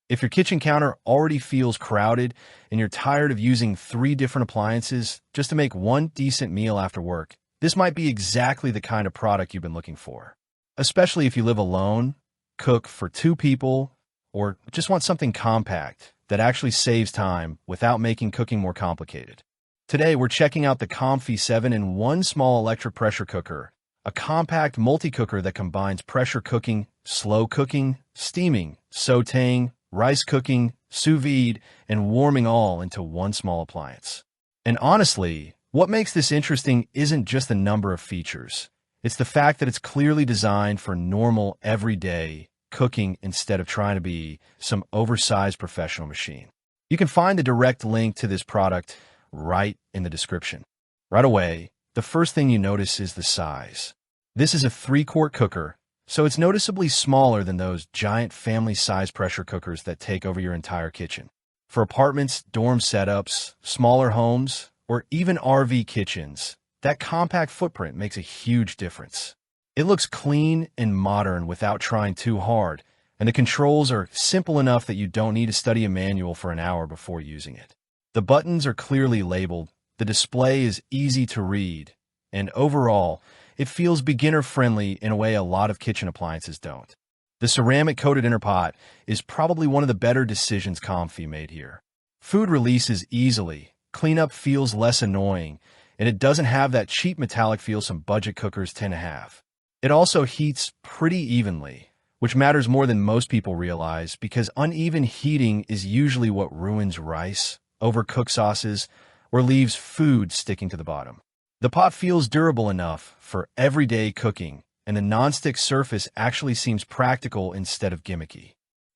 If your kitchen counter already feels crowded and you're tired of using 3 different appliances just to make one decent meal after work, this might be exactly the kind of product you've been looking for. Especially if you live alone, cook for 2 people, or just want something compact that actually saves time without making cooking more complicated. Today, we're checking out the Comfee 7-in-1 small electric pressure cooker, a compact multi-cooker that combines pressure cooking, slow cooking, steaming, sautéing, rice cooking, sous vide, and warming all into one small appliance. And honestly, what makes this interesting isn't just the number of features. It's the fact that it's clearly designed for normal, everyday cooking instead of trying to be some oversized professional machine. You can find the direct link to this product right in the description. Right away, the first thing you notice is the size. This is a 3-quart cooker, so it's noticeably smaller than those giant family-size pressure cookers that take over your entire kitchen. For apartments, dorm setups, smaller homes, or even RV kitchens, that compact footprint makes a huge difference. It looks clean and modern without trying too hard, and the controls are simple enough that you don't need to study a manual for an hour before using it. The buttons are clearly labeled, the display is easy to read, and overall, it feels beginner-friendly in a way a lot of kitchen appliances don't. The ceramic-coated inner pot is probably one of the better decisions Comfee made here. Food releases easily, cleanup feels less annoying, and it doesn't have that cheap metallic feel some budget cookers tend to have. It also heats pretty evenly, which matters more than most people realize because uneven heating is usually what ruins rice, overcooked sauces, or leaves food sticking to the bottom. The pot feels durable enough for everyday cooking, and the nonstick surface actually seems practical instead of gimmicky.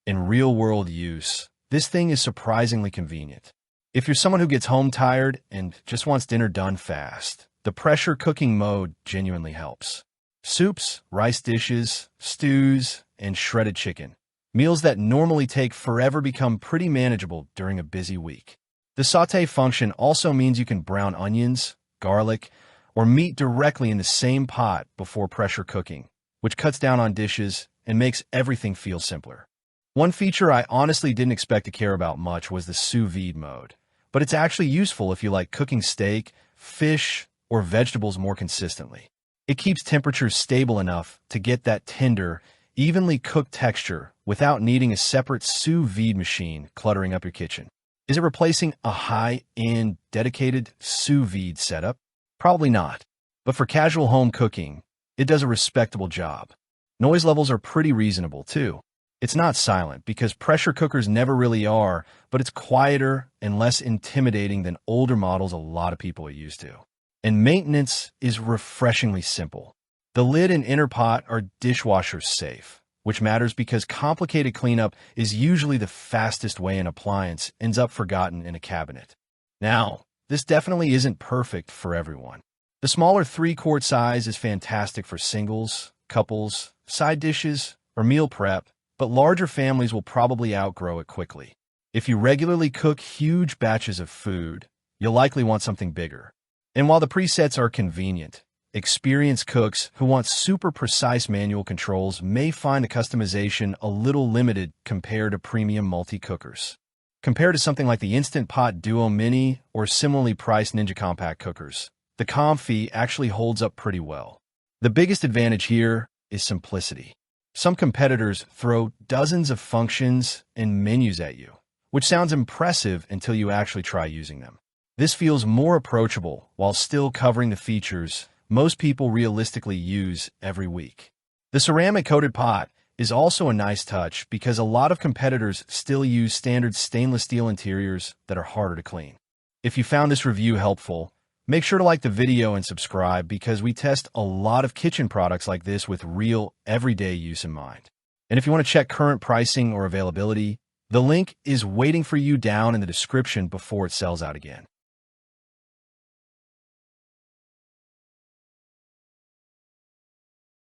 In real-world use, this thing is surprisingly convenient. If you're someone who gets home tired and just wants dinner done fast, the pressure cooking mode genuinely helps. Soups, rice dishes, stews, and shredded chicken. Meals that normally take forever become pretty manageable during a busy week. The sauté function also means you can brown onions, garlic, or meat directly in the same pot before pressure cooking, which cuts down on dishes and makes everything feel simpler. One feature I honestly didn't expect to care about much was the sous vide mode, but it's actually useful if you like cooking steak, fish, or vegetables more consistently. It keeps temperatures stable enough to get that tender, evenly cooked texture without needing a separate sous vide machine cluttering up your kitchen. Is it replacing a high-end, dedicated sous vide setup? Probably not. But for casual home cooking, it does a respectable job. Noise levels are pretty reasonable, too. It's not silent, because pressure cookers never really are, but it's quieter and less intimidating than older models a lot of people are used to. And maintenance is refreshingly simple. The lid and inner pot are dishwasher safe, which matters because complicated cleanup is usually the fastest way an appliance ends up forgotten in a cabinet. Now, this definitely isn't perfect for everyone. The smaller 3-quart size is fantastic for singles, couples, side dishes, or meal prep, but larger families will probably outgrow it quickly. If you regularly cook huge batches of food, you'll likely want something bigger. And while the presets are convenient, experienced cooks who want super precise manual controls may find the customization a little limited compared to premium multi-cookers. Compared to something like the Instant Pot Duo Mini or similarly priced Ninja Compact cookers, the Comfee actually holds up pretty well. The biggest advantage here is simplicity. Some competitors throw dozens of functions and menus at you, which sounds impressive until you actually try using them. This feels more approachable while still covering the features most people realistically use every week. The ceramic-coated pot is also a nice touch because a lot of competitors still use standard stainless steel interiors that are harder to clean. If you found this review helpful, make sure to like the video and subscribe because we test a lot of kitchen products like this with real, everyday use in mind. And if you want to check current pricing or availability, the link is waiting for you down in the description before it sells out again.